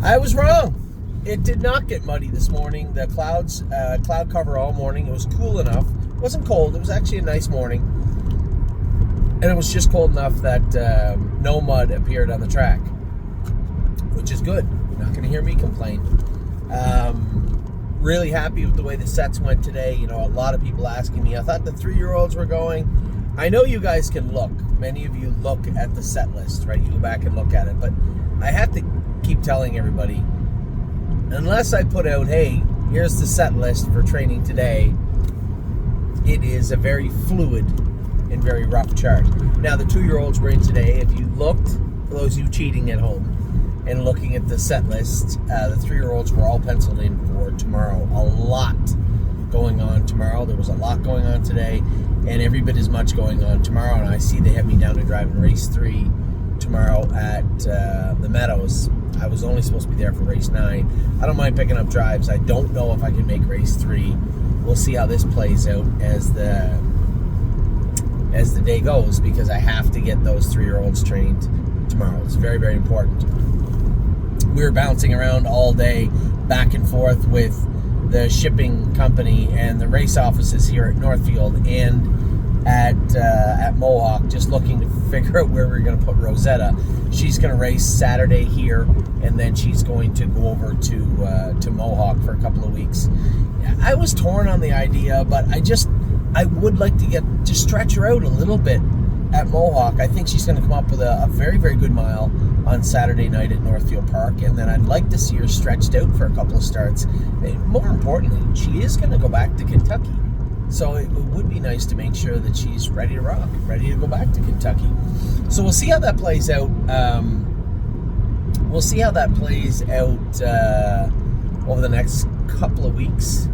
I was wrong. It did not get muddy this morning. The clouds, cloud cover all morning. It was cool enough. It wasn't cold. It was actually a nice morning. And it was just cold enough that no mud appeared on the track, which is good. You're not going to hear me complain. Really happy with the way the sets went today. You know, a lot of people asking me. I thought the 3-year-olds were going. I know you guys can look. Many of you look at the set list, right? You go back and look at it. But I have to keep telling everybody, unless I put out, hey, here's the set list for training today, it is a very fluid and very rough chart. Now, the 2-year-olds were in today. If you looked, for those of you cheating at home and looking at the set list, the 3-year-olds were all penciled in for tomorrow. A lot going on tomorrow. There was a lot going on today, and every bit as much going on tomorrow. And I see they have me down to drive in race 3 tomorrow at the Meadows. I was only supposed to be there for race 9. I don't mind picking up drives. I don't know if I can make race 3. We'll see how this plays out as the day goes, because I have to get those 3-year-olds trained tomorrow. It's very, very important. We were bouncing around all day, back and forth with the shipping company and the race offices here at Northfield and at Mohawk, just looking to figure out where we're going to put Rosetta. She's going to race Saturday here, and then she's going to go over to Mohawk for a couple of weeks. I was torn on the idea, but I would like to stretch her out a little bit at Mohawk. I think she's going to come up with a very, very good mile on Saturday night at Northfield Park, and then I'd like to see her stretched out for a couple of starts. And more importantly, she is going to go back to Kentucky, so it would be nice to make sure that she's ready to rock, ready to go back to Kentucky. So we'll see how that plays out. Over the next couple of weeks,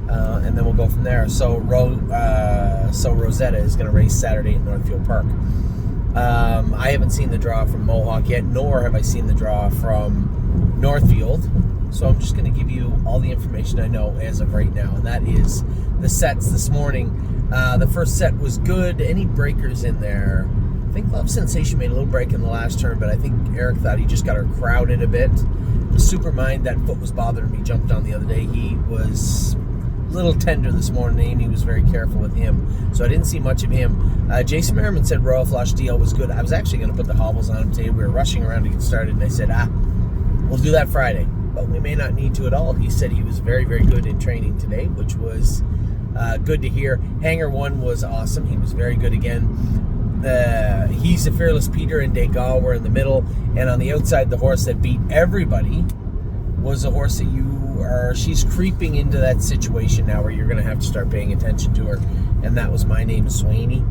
and then we'll go from there. So Rosetta is going to race Saturday at Northfield Park. I haven't seen the draw from Mohawk yet, nor have I seen the draw from Northfield. So I'm just going to give you all the information I know as of right now, and that is the sets this morning. The first set was good. Any breakers in there? I think Love Sensation made a little break in the last turn, but I think Eric thought he just got her crowded a bit. Supermind, that foot was bothering me, jumped on the other day. He was a little tender this morning. Amy was very careful with him, so I didn't see much of him. Jason Merriman said Royal Flush Deal was good. I was actually going to put the hobbles on him today. We were rushing around to get started, and I said, we'll do that Friday, but we may not need to at all. He said he was very, very good in training today, which was good to hear. Hanger 1 was awesome. He was very good again. He's a Fearless Peter and Degas were in the middle, and on the outside, the horse that beat everybody was a horse that she's creeping into that situation now where you're going to have to start paying attention to her, and that was My Name is Sweeney.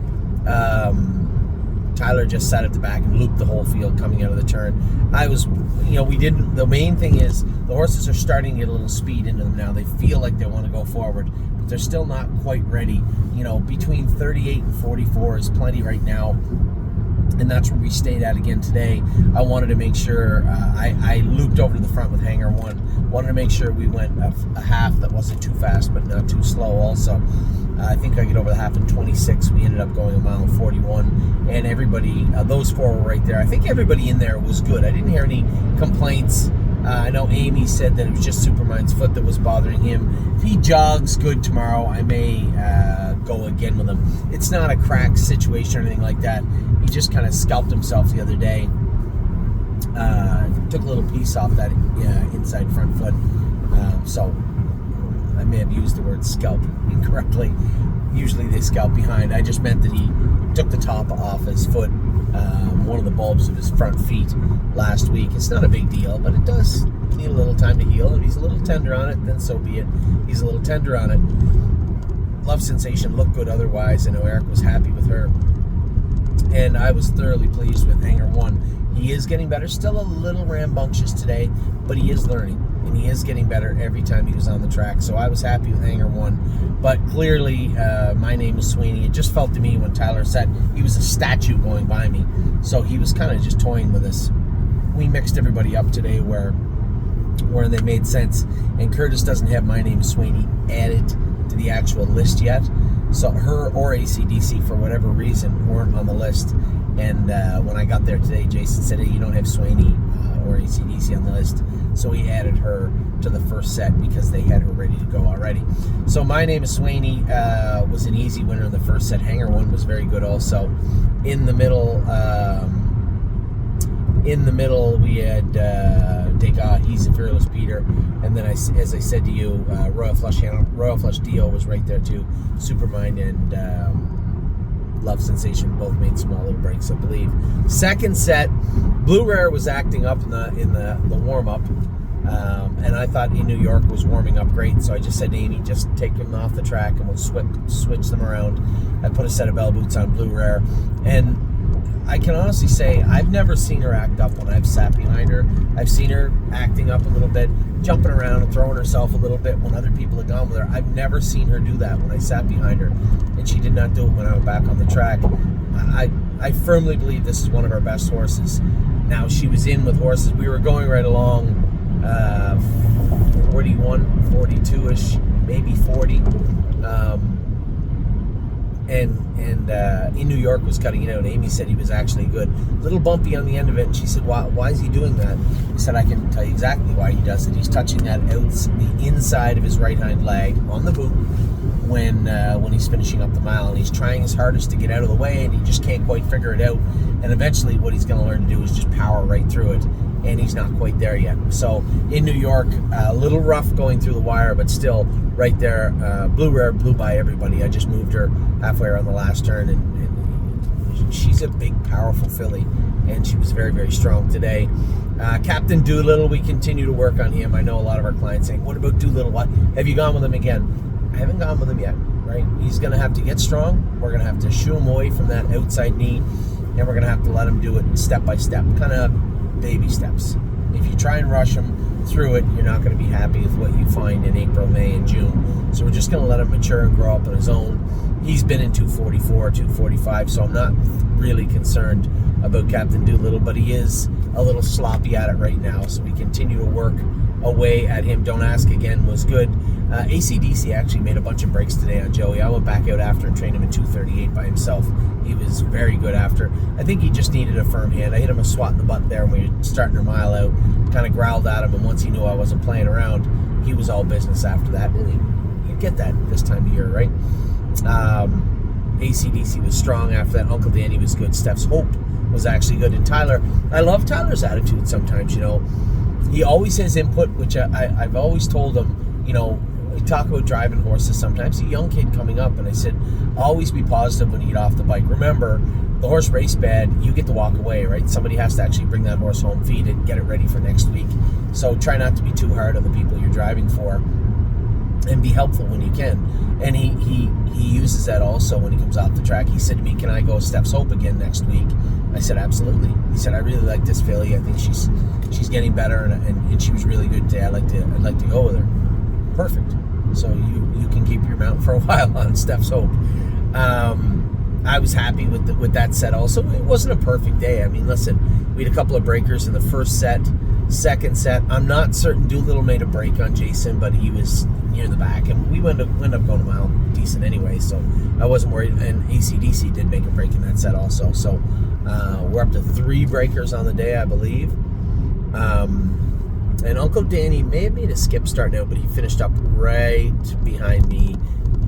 Tyler just sat at the back and looped the whole field coming out of the turn. The main thing is the horses are starting to get a little speed into them now. They feel like they want to go forward, but they're still not quite ready. Between 38 and 44 is plenty right now, and that's where we stayed at again today. I wanted to make sure I looped over to the front with Hanger 1. Wanted to make sure we went a half that wasn't too fast but not too slow also. I think I get over the half in 26. We ended up going a mile in 41, and everybody, those 4 were right there. I think everybody in there was good. I didn't hear any complaints. I know Amy said that it was just Supermind's foot that was bothering him. If he jogs good tomorrow, I may go again with him. It's not a crack situation or anything like that. He just kind of scalped himself the other day. Took a little piece off that inside front foot. So I may have used the word scalp incorrectly. Usually they scalp behind. I just meant that he took the top off his foot, one of the bulbs of his front feet last week. It's not a big deal, but it does need a little time to heal. If he's a little tender on it, then so be it. He's a little tender on it. Love Sensation looked good otherwise. I know Eric was happy with her, and I was thoroughly pleased with Hanger 1. He is getting better. Still a little rambunctious today, but he is learning, and he is getting better every time he was on the track. So I was happy with Hanger 1. But clearly, My Name is Sweeney. It just felt to me when Tyler said he was a statue going by me. So he was kind of just toying with us. We mixed everybody up today where they made sense. And Curtis doesn't have My Name is Sweeney added to the actual list yet. So her or AC/DC, for whatever reason, weren't on the list. And when I got there today, Jason said, hey, you don't have Sweeney or AC/DC on the list. missed, so he added her to the first set because they had her ready to go already. So My Name is Swaney was an easy winner in the first set. Hanger One was very good also. In the middle, we had Degas, he's a fearless beater, and then as I said to you, Royal Flush Dio was right there too. Supermind and Love Sensation both made small little breaks, I believe. Second set, Blue Rare was acting up in the warm up, and I thought In New York was warming up great, so I just said to Amy, just take him off the track and we'll switch them around. I put a set of bell boots on Blue Rare, and I can honestly say I've never seen her act up when I've sat behind her. I've seen her acting up a little bit, jumping around and throwing herself a little bit when other people had gone with her. I've never seen her do that when I sat behind her, and she did not do it when I was back on the track. I firmly believe this is one of our best horses. Now, she was in with horses. We were going right along 41, 42-ish, maybe 40. And In New York was cutting it out. Amy said he was actually good. A little bumpy on the end of it, and she said, why is he doing that? He said, I can tell you exactly why he does it. He's touching the inside of his right hind leg on the boot when he's finishing up the mile, and he's trying his hardest to get out of the way, and he just can't quite figure it out. And eventually what he's going to learn to do is just power right through it, and he's not quite there yet. So In New York, a little rough going through the wire, but still right there. Blue Rare blew by everybody. I just moved her halfway around the last turn, and she's a big, powerful filly, and she was very, very strong today. Captain Doolittle, we continue to work on him. I know a lot of our clients saying, what about Doolittle? What? Have you gone with him again? I haven't gone with him yet, right? He's going to have to get strong. We're going to have to shoo him away from that outside knee, and we're going to have to let him do it step by step, kind of baby steps. If you try and rush him through it, you're not going to be happy with what you find in April, May, and June. So we're just going to let him mature and grow up on his own. He's been in 244, 245, so I'm not really concerned about Captain Doolittle, but he is a little sloppy at it right now, so we continue to work away at him. Don't Ask Again was good. AC/DC actually made a bunch of breaks today on Joey. I went back out after and trained him in 238 by himself. He was very good after. I think he just needed a firm hand. I hit him a swat in the butt there when we were starting our mile out, kind of growled at him, and once he knew I wasn't playing around, he was all business after that. You get that this time of year, right? AC/DC was strong after that. Uncle Danny was good. Steph's Hope was actually good. And Tyler, I love Tyler's attitude sometimes, you know. He always has input, which I've always told him, you know, we talk about driving horses sometimes. A young kid coming up, and I said, always be positive when you get off the bike. Remember, the horse raced bad, you get to walk away, right? Somebody has to actually bring that horse home, feed it, get it ready for next week. So try not to be too hard on the people you're driving for, and be helpful when you can. And he uses that also when he comes off the track. He said to me, can I go Steph's Hope again next week? I said, absolutely. He said, I really like this filly. I think she's getting better, and she was really good today. I'd like to go with her. Perfect. So you can keep your mount for a while on Steph's Hope. I was happy with that set also. It wasn't a perfect day. I mean, listen, we had a couple of breakers in the first set. Second set, I'm not certain Doolittle made a break on Jason, but he was near the back, and we went up going a mile decent anyway, so I wasn't worried. And AC/DC did make a break in that set also. So we're up to 3 breakers on the day, I believe. And Uncle Danny may have made a skip start now, but he finished up right behind me.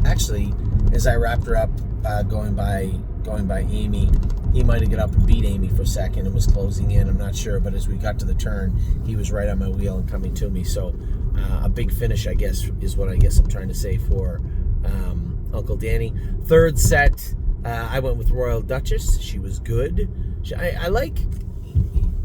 Actually, as I wrapped her up, going by Amy, he might have got up and beat Amy for a second and was closing in. I'm not sure, but as we got to the turn, he was right on my wheel and coming to me. So a big finish, I guess, is what I'm trying to say for Uncle Danny. Third set, I went with Royal Duchess. She was good. I like.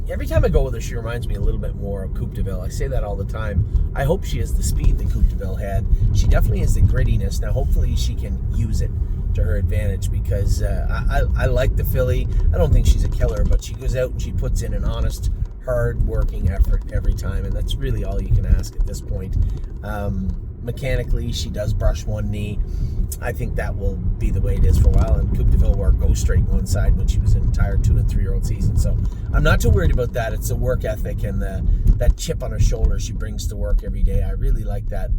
Every time I go with her, she reminds me a little bit more of Coupe de Ville. I say that all the time. I hope she has the speed that Coupe de Ville had. She definitely has the grittiness. Now, hopefully, she can use it to her advantage, because I like the filly. I don't think she's a killer, but she goes out and she puts in an honest, hard-working effort every time, and that's really all you can ask at this point. Mechanically, she does brush one knee. I think that will be the way it is for a while, and Coupe de Ville wore go straight one side when she was in entire 2- and 3-year-old season, so I'm not too worried about that. It's the work ethic and that chip on her shoulder she brings to work every day. I really like that.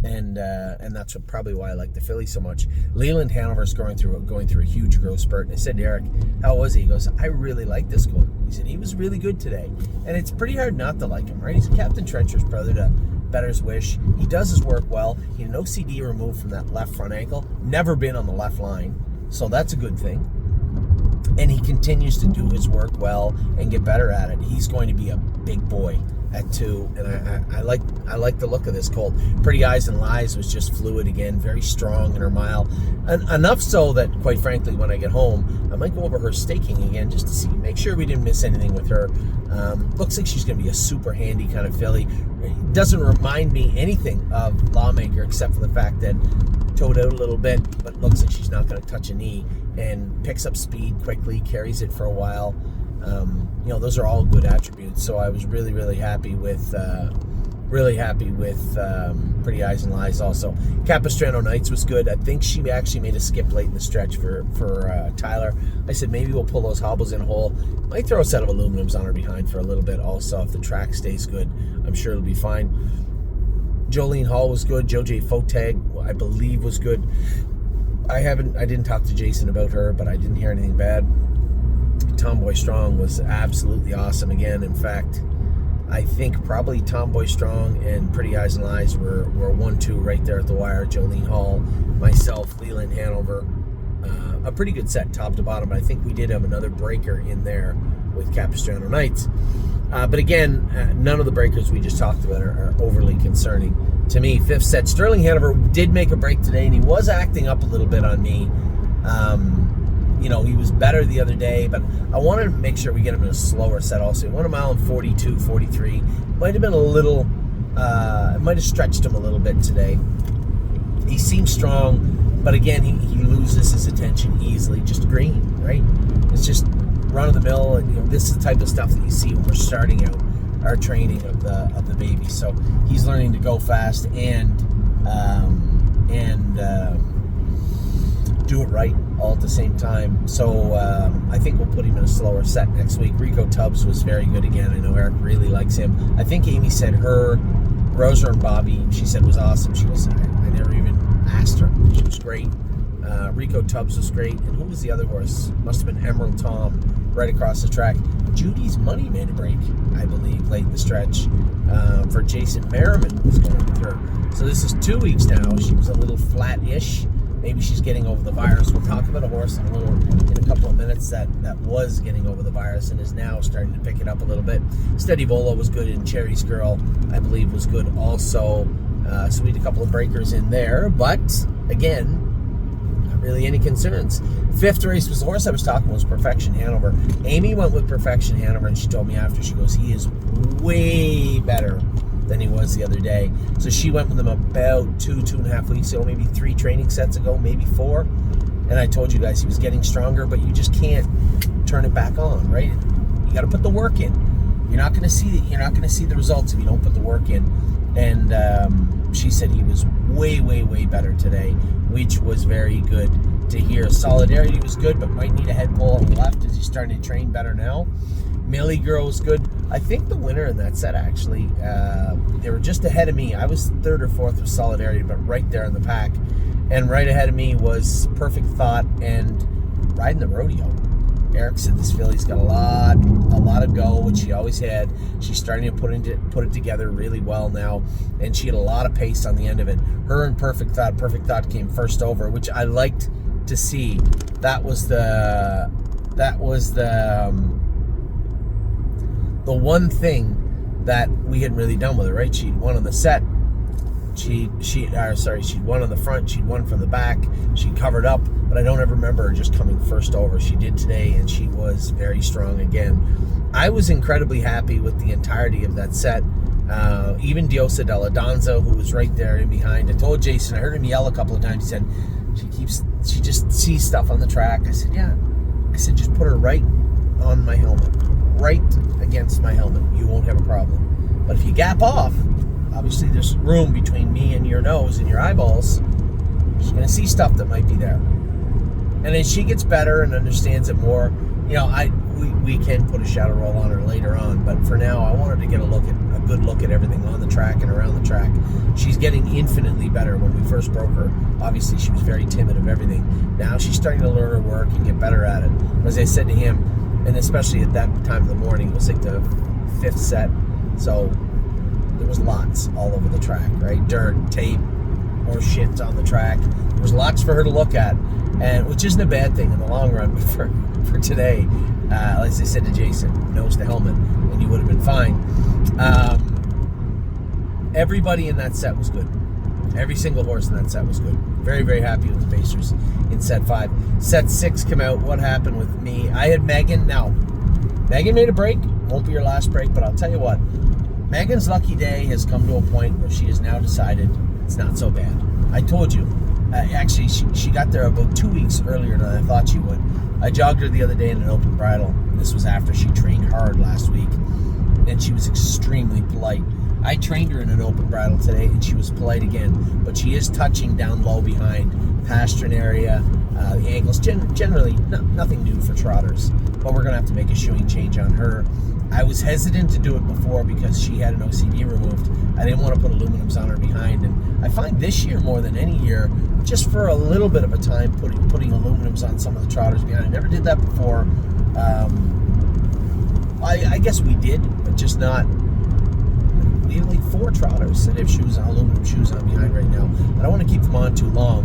And that's probably why I like the filly so much. Leland Hanover's going through a huge growth spurt. And I said to Eric, how was he? He goes, I really like this colt. He said, he was really good today. And it's pretty hard not to like him, right? He's Captain Trencher's brother to Better's Wish. He does his work well. He had an OCD removed from that left front ankle. Never been on the left line. So that's a good thing. And he continues to do his work well and get better at it. He's going to be a big boy at 2, and I like the look of this colt. Pretty Eyes and Lies was just fluid again, very strong in her mile, enough so that, quite frankly, when I get home, I might go over her staking again just to make sure we didn't miss anything with her. Looks like she's going to be a super handy kind of filly. It doesn't remind me anything of Lawmaker except for the fact that toed out a little bit, but looks like she's not going to touch a knee, and picks up speed quickly, carries it for a while. Those are all good attributes. So I was really, really happy with Pretty Eyes and Lies also. Capistrano Nights was good. I think she actually made a skip late in the stretch for Tyler. I said maybe we'll pull those hobbles in whole. Might throw a set of aluminums on her behind for a little bit also. If the track stays good, I'm sure it'll be fine. Jolene Hall was good. J. Fotag, I believe, was good. I didn't talk to Jason about her, but I didn't hear anything bad. Tomboy Strong was absolutely awesome again. In fact, I think probably Tomboy Strong and Pretty Eyes and Lies were 1-2 right there at the wire. Jolene Hall, myself, Leland Hanover, a pretty good set top to bottom. But I think we did have another breaker in there with Capistrano Nights. But again, none of the breakers we just talked about are overly concerning to me. 5th set, Sterling Hanover did make a break today, and he was acting up a little bit on me. He was better the other day, but I wanted to make sure we get him in a slower set also. He went a mile in 42, 43. Might have been a little, it might have stretched him a little bit today. He seems strong, but again, he loses his attention easily. Just green, right? It's just run-of-the-mill, and this is the type of stuff that you see when we're starting out our training of the baby. So he's learning to go fast and do it right all at the same time. So I think we'll put him in a slower set next week. Rico Tubbs was very good again. I know Eric really likes him. I think Amy said her Rosa and Bobby, she said, was awesome. She goes, I never even asked her. She was great. Rico Tubbs was great. And who was the other horse? Must have been Emerald Tom right across the track. Judy's Money made a break, I believe, late in the stretch for Jason Merriman was going with her. So this is 2 weeks now. She was a little flat-ish. Maybe she's getting over the virus. We'll talk about a horse in a couple of minutes that was getting over the virus and is now starting to pick it up a little bit. Steady Bolo was good, and Cherry's Girl, I believe, was good also. So we had a couple of breakers in there, but again, not really any concerns. 5th race was the horse I was talking about, was Perfection Hanover. Amy went with Perfection Hanover, and she told me after, she goes, he is way better than he was the other day. So she went with him about 2.5 weeks ago, maybe 3 training sets ago, maybe 4. And I told you guys he was getting stronger, but you just can't turn it back on, right? You got to put the work in. You're not going to see the results if you don't put the work in. And she said he was way, way, way better today, which was very good to hear. Solidarity was good, but might need a head pull on the left as he's starting to train better now. Millie Girl was good. I think the winner in that set, actually, they were just ahead of me. I was 3rd or 4th with Solidarity, but right there in the pack. And right ahead of me was Perfect Thought and Riding the Rodeo. Eric said this filly's got a lot of go, which she always had. She's starting to put it together really well now, and she had a lot of pace on the end of it. Her and Perfect Thought came first over, which I liked to see. That was the one thing that we hadn't really done with her, right? She'd won on the set. She'd won on the front. She'd won from the back. She covered up, but I don't ever remember her just coming first over. She did today, and she was very strong again. I was incredibly happy with the entirety of that set. Even Diosa Della Donza, who was right there in behind. I told Jason, I heard him yell a couple of times. He said, she just sees stuff on the track. I said, yeah. I said, just put her right on my helmet. Right against my helmet. You won't have a problem. But if you gap off, obviously there's room between me and your nose and your eyeballs. She's going to see stuff that might be there. And as she gets better and understands it more, we can put a shadow roll on her later on, but for now I wanted to get a good look at everything on the track and around the track. She's getting infinitely better. When we first broke her, obviously she was very timid of everything. Now she's starting to learn her work and get better at it. As I said to him, and especially at that time of the morning, it was like the 5th set, so there was lots all over the track, right? Dirt, tape, or shit on the track. There was lots for her to look at, and which isn't a bad thing in the long run. But for today, as I said to Jason, nose to helmet, and you would have been fine. Everybody in that set was good. Every single horse in that set was good. Very, very happy with the Pacers in set 5. Set 6 come out. What happened with me? I had Megan. Now, Megan made a break. Won't be her last break, but I'll tell you what. Megan's lucky day has come to a point where she has now decided it's not so bad. I told you. Actually, she got there about 2 weeks earlier than I thought she would. I jogged her the other day in an open bridle. This was after she trained hard last week, and she was extremely polite. I trained her in an open bridle today, and she was polite again, but she is touching down low behind pastern area, the ankles. Generally, nothing new for trotters, but we're going to have to make a shoeing change on her. I was hesitant to do it before because she had an OCD removed. I didn't want to put aluminums on her behind, and I find this year more than any year, just for a little bit of a time, putting aluminums on some of the trotters behind. I never did that before. I guess we did, but just not. We have like 4 trotters that have aluminum shoes on behind right now. I don't want to keep them on too long,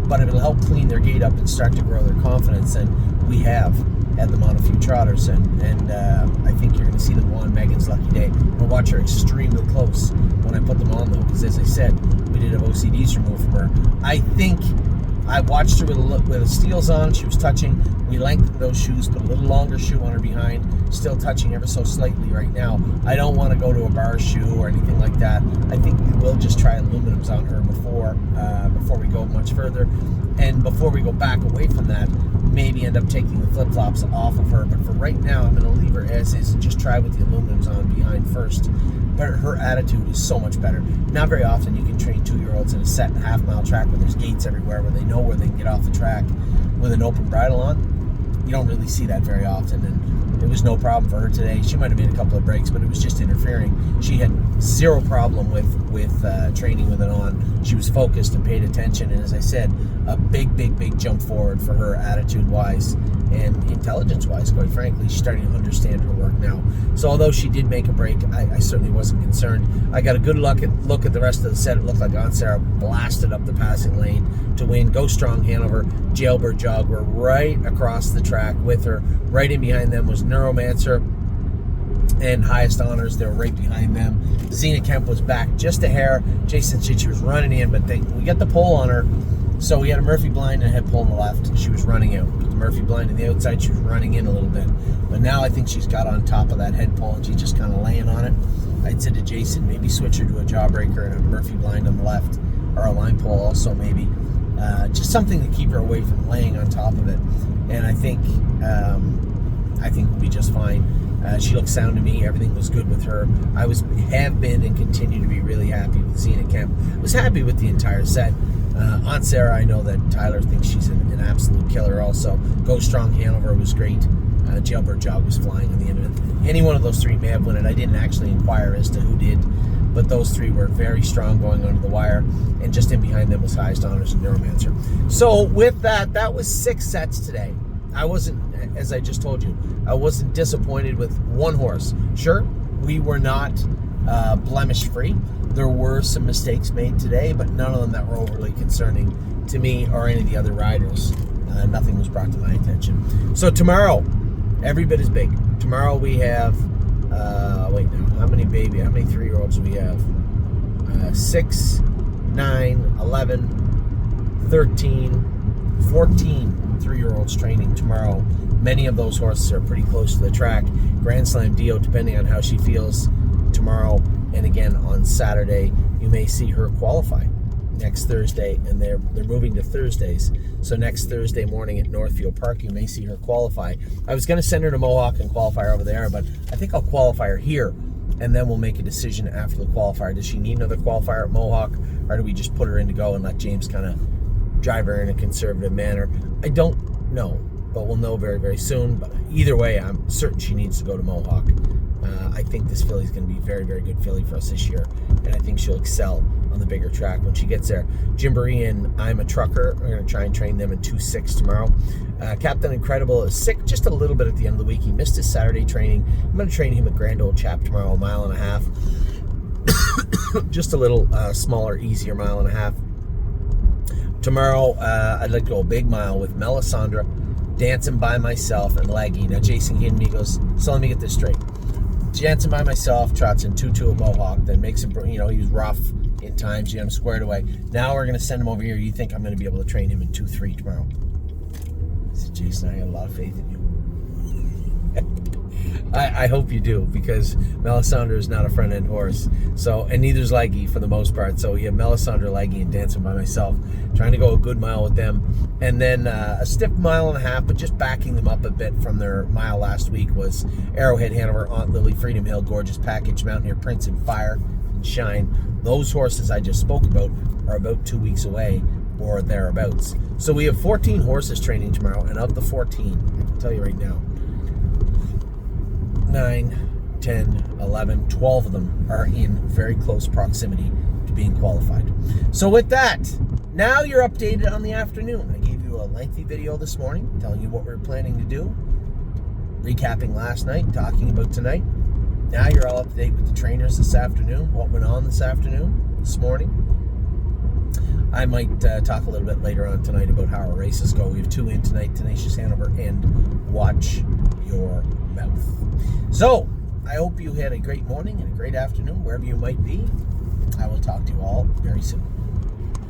but it'll help clean their gait up and start to grow their confidence, and we have had them on a few trotters, and I think you're going to see them on Megan's lucky day. We'll watch her extremely close when I put them on, though, because as I said, we did have OCDs removed from her. I think I watched her with the steels on. She was touching. We lengthened those shoes, put a little longer shoe on her behind, still touching ever so slightly right now. I don't want to go to a bar shoe or anything like that. I think we will just try aluminums on her before we go much further. And before we go back away from that, maybe end up taking the flip-flops off of her. But for right now, I'm going to leave her as is and just try with the aluminums on behind first. But her attitude is so much better. Not very often you can train 2-year-olds at a set and half-mile track where there's gates everywhere, where they know where they can get off the track with an open bridle on. You don't really see that very often, and it was no problem for her today. She might have made a couple of breaks, but it was just interfering. She had zero problem with training with it on. She was focused and paid attention, and as I said, a big jump forward for her attitude-wise and intelligence-wise, quite frankly. She's starting to understand her work now. So although she did make a break, I certainly wasn't concerned. I got a good look at the rest of the set. It looked like Aunt Sarah blasted up the passing lane to win. Go Strong Hanover, Jailbird Jog were right across the track with her. Right in behind them was Neuromancer and Highest Honors. They were right behind them. Zena Kemp was back just a hair. Jason said she was running in, but we got the pole on her. So we had a Murphy blind and a head pole on the left. She was running out. With the Murphy blind on the outside, she was running in a little bit. But now I think she's got on top of that head pole and she's just kind of laying on it. I'd said to Jason, maybe switch her to a jawbreaker and a Murphy blind on the left, or a line pole also maybe. Just something to keep her away from laying on top of it. And I think we'll be just fine. She looked sound to me. Everything was good with her. I have been and continue to be really happy with Zena Kemp. I was happy with the entire set. Aunt Sarah, I know that Tyler thinks she's an absolute killer also. Go Strong Hanover was great. Jailbird Jog was flying on the end of it. Any one of those 3 may have won it. I didn't actually inquire as to who did, but those 3 were very strong going under the wire, and just in behind them was Highest Honors and Neuromancer. So with that was 6 sets today. I wasn't, as I just told you, I wasn't disappointed with one horse. Sure, we were not blemish-free. There were some mistakes made today, but none of them that were overly concerning to me or any of the other riders. Nothing was brought to my attention. So tomorrow, every bit is big. Tomorrow we have, wait now, how many 3-year-olds do we have? 6, 9, 11, 13, 14 3-year-olds training tomorrow. Many of those horses are pretty close to the track. Grand Slam Dio, depending on how she feels tomorrow, and again on Saturday, you may see her qualify next Thursday, and they're moving to Thursdays. So next Thursday morning at Northfield Park, you may see her qualify. I was going to send her to Mohawk and qualify her over there, but I think I'll qualify her here, and then we'll make a decision after the qualifier. Does she need another qualifier at Mohawk, or do we just put her in to go and let James kind of drive her in a conservative manner? I don't know. but we'll know very, very soon. But either way, I'm certain she needs to go to Mohawk. I think this filly's going to be a very, very good filly for us this year, and I think she'll excel on the bigger track when she gets there. Gymboree and I'm a Trucker, we're going to try and train them in 2-6 tomorrow. Captain Incredible is sick just a little bit at the end of the week. He missed his Saturday training. I'm going to train him at Grand Old Chap tomorrow, a 1.5 miles. Just a little smaller, easier 1.5 miles. Tomorrow, I'd like to go a big mile with Melisandre, Dancing by Myself, and Leggy. Now, Jason came to me, goes, so let me get this straight. Dancing by Myself, trots in 2-2 at Mohawk, then makes him, he was rough in times, you got him squared away. Now we're going to send him over here. You think I'm going to be able to train him in 2-3 tomorrow? I said, Jason, I got a lot of faith in you. I hope you do, because Melisandre is not a front-end horse. So, and neither is Leggy for the most part. So you have Melisandre, Leggy, and Dancing by Myself. Trying to go a good mile with them. And then a stiff 1.5 miles, but just backing them up a bit from their mile last week was Arrowhead, Hanover, Aunt Lily, Freedom Hill, Gorgeous Package, Mountaineer Prince, and Fire and Shine. Those horses I just spoke about are about 2 weeks away or thereabouts. So we have 14 horses training tomorrow, and of the 14, I can tell you right now, 9, 10, 11, 12 of them are in very close proximity to being qualified. So with that, now you're updated on the afternoon. I gave you a lengthy video this morning telling you what we're planning to do, recapping last night, talking about tonight. Now you're all up to date with the trainers this afternoon, what went on this morning. I might talk a little bit later on tonight about how our races go. We have 2 in tonight, Tenacious Hanover and Watch Your Mouth. So, I hope you had a great morning and a great afternoon, wherever you might be. I will talk to you all very soon.